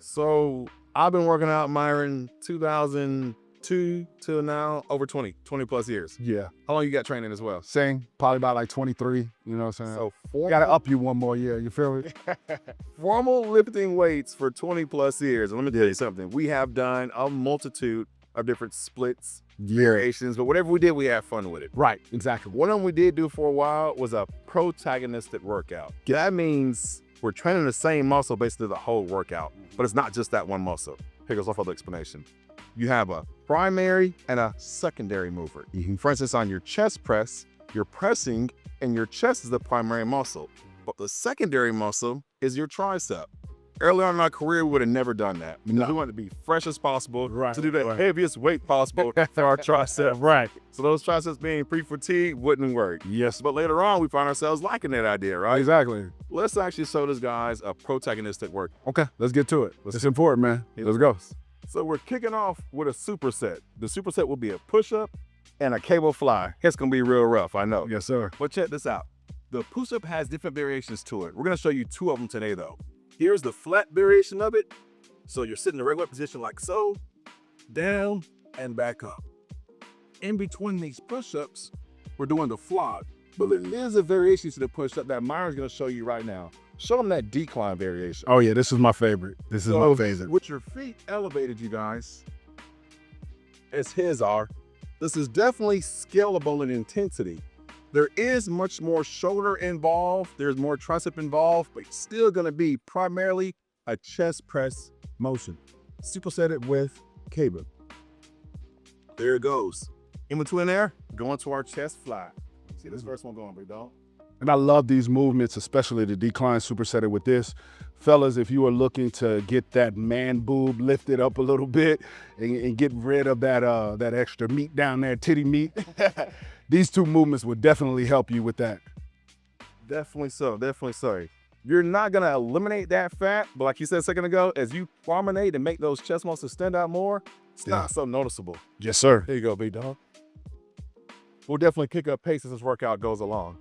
So I've been working out, Myron, 2002 till now, over 20 plus years. Yeah. How long you got training as well? Same, probably about like 23, you know what I'm saying? So Gotta up you one more year, you feel me? formal lifting weights for 20 plus years. And let me tell you something. We have done a multitude of different splits, variations, but whatever we did, we had fun with it. Right, exactly. One of them we did do for a while was a protagonistic workout. That means we're training the same muscle basically the whole workout, but it's not just that one muscle. Here goes off of the explanation. You have a primary and a secondary mover. For instance, on your chest press, you're pressing and your chest is the primary muscle, but the secondary muscle is your tricep. Early on in our career, we would have never done that. No. We wanted to be fresh as possible, Right, to do the right. heaviest weight possible for our triceps. Right. So those triceps being pre-fatigued wouldn't work. Yes. But later on, we find ourselves liking that idea, right? Exactly. Let's actually show these guys a protagonistic work. Okay, let's get to it. It's important, man. Let's go. So we're kicking off with a superset. The superset will be a push-up and a cable fly. It's gonna be real rough, I know. Yes, sir. But check this out. The push-up has different variations to it. We're gonna show you two of them today though. Here's the flat variation of it. So you're sitting in a regular position like so, down and back up. In between these push-ups, we're doing the fly. But there's a variation to the push-up that Myron's gonna show you right now. Show them that decline variation. Oh yeah, this is my favorite. This is my favorite. With your feet elevated, you guys, as his are, this is definitely scalable in intensity. There is much more shoulder involved, there's more tricep involved, but it's still gonna be primarily a chest press motion. Superset it with cable. There it goes. In between there, going to our chest fly. See this first one going, big dog? And I love these movements, especially the decline supersetted with this. Fellas, if you are looking to get that man boob lifted up a little bit and get rid of that extra meat down there, titty meat, these two movements would definitely help you with that. Definitely so, definitely so. You're not gonna eliminate that fat, but like you said a second ago, as you promenade and make those chest muscles stand out more, it's not so noticeable. Yes, sir. There you go, big dog. We'll definitely kick up pace as this workout goes along.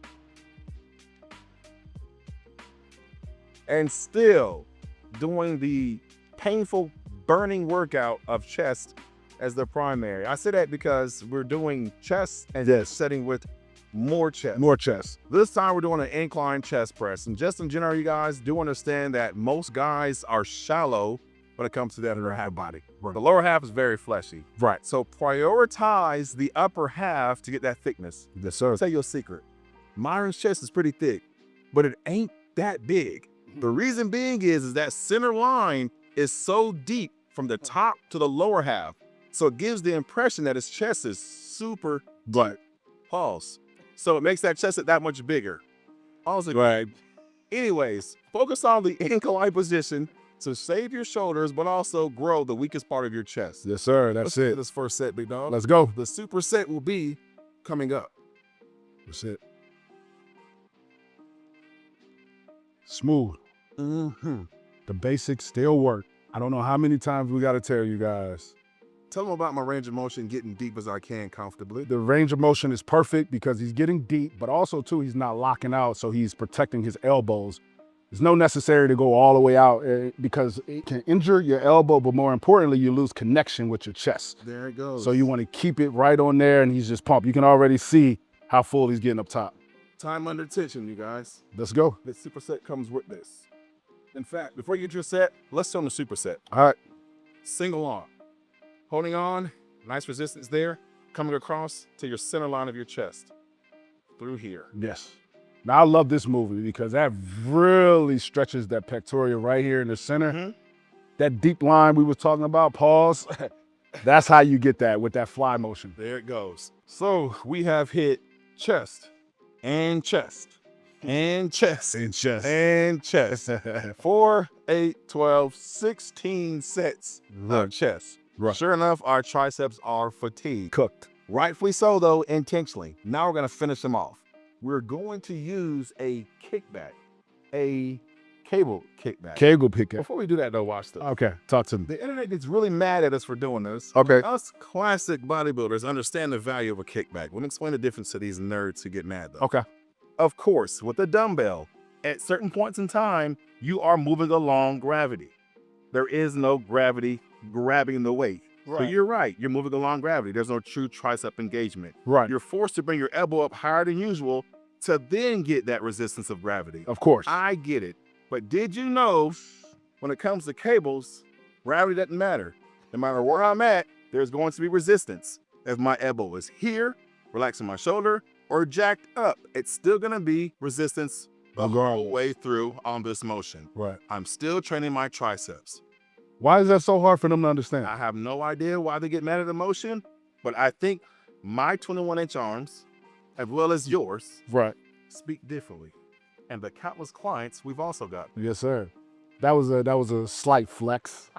And still doing the painful burning workout of chest as the primary. I say that because we're doing chest and setting with more chest. More chest. This time we're doing an incline chest press. And just in general, you guys do understand that most guys are shallow when it comes to that upper half body. The lower half is very fleshy. Right. So prioritize the upper half to get that thickness. Yes, sir. I'll tell you a secret. Myron's chest is pretty thick, but it ain't that big. The reason being is that center line is so deep from the top to the lower half. So it gives the impression that his chest is super Right. pause. So it makes that chest that much bigger. Also, Right. anyways, focus on the incline position to save your shoulders, but also grow the weakest part of your chest. Yes, sir. That's Let's do it. this first set, big dog. Let's go. The superset will be coming up. That's it. Smooth. The basics still work. I don't know how many times we got to tell you guys. Tell them about my range of motion getting deep as I can comfortably. The range of motion is perfect because he's getting deep, but also too, he's not locking out, so he's protecting his elbows. There's no necessary to go all the way out because it can injure your elbow, but more importantly, you lose connection with your chest. There it goes. So you want to keep it right on there, and he's just pumped. You can already see how full he's getting up top. Time under tension, you guys. Let's go. The superset comes with this. In fact, before you get your set, let's show them the superset. All right. Single arm. Holding on, nice resistance there, coming across to your center line of your chest. Through here. Yes. Now, I love this movement because that really stretches that pectoral right here in the center. That deep line we was talking about, pause, that's how you get that with that fly motion. There it goes. So we have hit chest and chest and chest And chest. and chest. 4, 8, 12, 16 sets of chest. Right. Sure enough, our triceps are fatigued. Cooked. Rightfully so, though, intentionally. Now we're going to finish them off. We're going to use a kickback, a cable kickback. Kegel pick it. Before we do that, though, watch this. Okay, talk to me. The internet gets really mad at us for doing this. Okay. Us classic bodybuilders understand the value of a kickback. Let me explain the difference to these nerds who get mad, though. Okay. Of course, with a dumbbell, at certain points in time, you are moving along gravity. there is no gravity grabbing the weight. So Right. you're right. You're moving along gravity. There's no true tricep engagement. Right. You're forced to bring your elbow up higher than usual to then get that resistance of gravity. Of course. I get it. But did you know when it comes to cables, gravity doesn't matter. No matter where I'm at, there's going to be resistance. If my elbow is here, relaxing my shoulder, or jacked up, it's still going to be resistance the whole Regardless. way through on this motion. Right. I'm still training my triceps. Why is that so hard for them to understand? I have no idea why they get mad at the motion, but I think my 21-inch arms, as well as yours, Right. speak differently. And the countless clients we've also got. Yes, sir. That was a slight flex.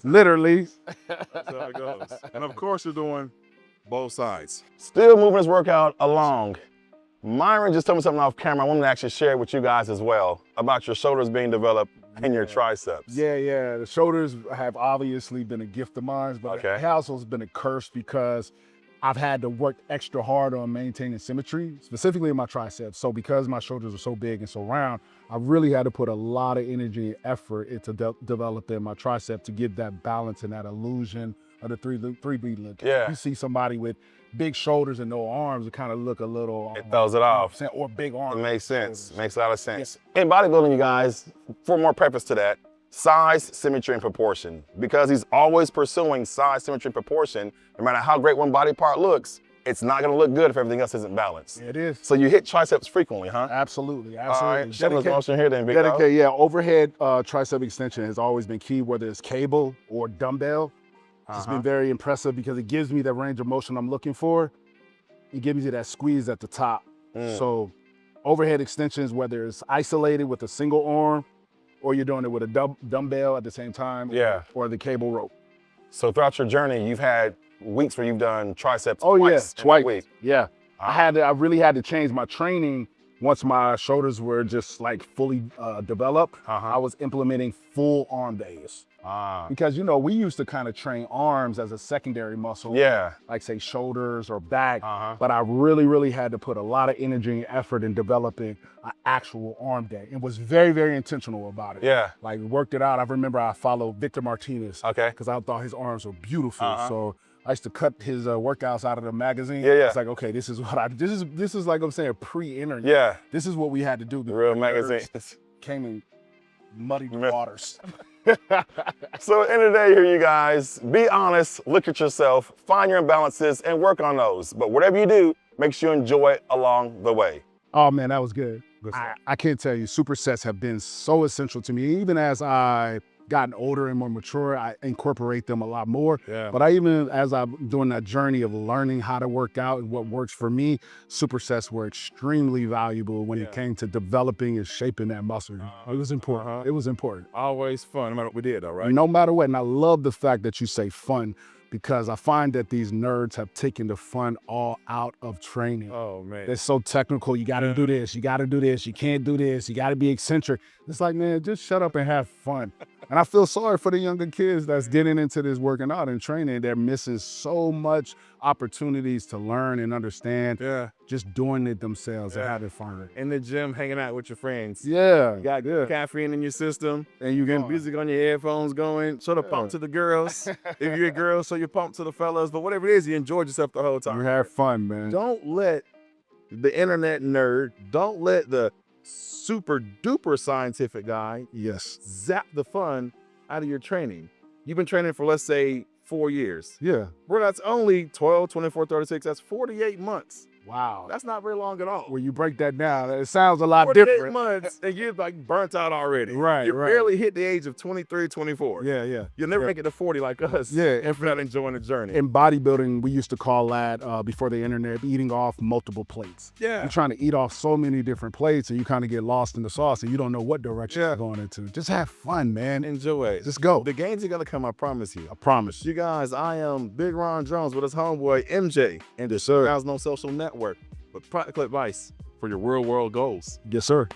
Literally. That's how it goes. And of course, you're doing both sides. Still moving this workout along. Myron just told me something off camera. I wanted to actually share it with you guys as well about your shoulders being developed and your triceps. Yeah. The shoulders have obviously been a gift of mine, but Okay. it also has been a curse because I've had to work extra hard on maintaining symmetry, specifically in my triceps. So because my shoulders are so big and so round, I really had to put a lot of energy and effort into developing my tricep to get that balance and that illusion of the three beat look. Yeah. You see somebody with big shoulders and no arms, it kind of look a little It throws it off. or big arms. It makes sense. Makes a lot of sense. In bodybuilding, you guys, for more preface to that, size, symmetry, and proportion. Because he's always pursuing size, symmetry, and proportion, no matter how great one body part looks, it's not gonna look good if everything else isn't balanced. It is. So you hit triceps frequently, huh? Absolutely. All right, shameless motion here then, big dog. Dedicate, yeah. Overhead tricep extension has always been key, whether it's cable or dumbbell. It's been very impressive because it gives me the range of motion I'm looking for. It gives me that squeeze at the top. So overhead extensions, whether it's isolated with a single arm or you're doing it with a dumbbell at the same time, Yeah. or the cable rope. So throughout your journey, you've had weeks where you've done triceps Oh twice yeah, in that twice. week. Yeah, I really had to change my training once my shoulders were just like fully developed. I was implementing full arm days because we used to kind of train arms as a secondary muscle. Yeah. Like say shoulders or back, but I really had to put a lot of energy and effort in developing an actual arm day and was very, very intentional about it. Yeah. Like worked it out. I remember I followed Victor Martinez. Okay. Because I thought his arms were beautiful. So I used to cut his workouts out of the magazine. Yeah. It's like, okay, this is what this is like I'm saying pre-internet. Yeah. This is what we had to do. The real magazines. Came in muddy waters. So at the end of the day here, you guys, be honest, look at yourself, find your imbalances and work on those. But whatever you do, make sure you enjoy it along the way. Oh man, that was good. I can't tell you, supersets have been so essential to me. Even as I gotten older and more mature, I incorporate them a lot more. Yeah. But as I'm doing that journey of learning how to work out and what works for me, supersets were extremely valuable when it came to developing and shaping that muscle. It was important. It was important. Always fun, no matter what we did, though, right? No matter what. And I love the fact that you say fun, because I find that these nerds have taken the fun all out of training. Oh, man. They're so technical. You got to do this. You got to do this. You can't do this. You got to be eccentric. It's like, man, just shut up and have fun. And I feel sorry for the younger kids that's getting into this working out and training. They're missing so much opportunities to learn and understand. Yeah. Just doing it themselves and having fun. In the gym, hanging out with your friends. Yeah. You got good caffeine in your system, and you get music on your headphones going. Show the pump to the girls. If you're a girl, show your pump to the fellas. But whatever it is, you enjoyed yourself the whole time. You have fun, man. Don't let the internet nerd, don't let the super duper scientific guy zap the fun out of your training. You've been training for, let's say, 4 years. Yeah. Bro, that's only 12, 24, 36. That's 48 months. Wow. That's not very long at all. When you break that down, it sounds a lot 48 different. months and you're like burnt out already. Right, You right. barely hit the age of 23, 24. Yeah. You'll never make it to 40 like us. Yeah. If you're not enjoying the journey. In bodybuilding, we used to call that, before the internet, eating off multiple plates. Yeah. You're trying to eat off so many different plates and you kind of get lost in the sauce and you don't know what direction you're going into. Just have fun, man. Enjoy it. Just go. The gains are going to come, I promise you. I promise. You guys, I am Big Ron Jones with his homeboy MJ and the Yes, sir. Guys No Social Network with practical advice for your real world goals. Yes, sir.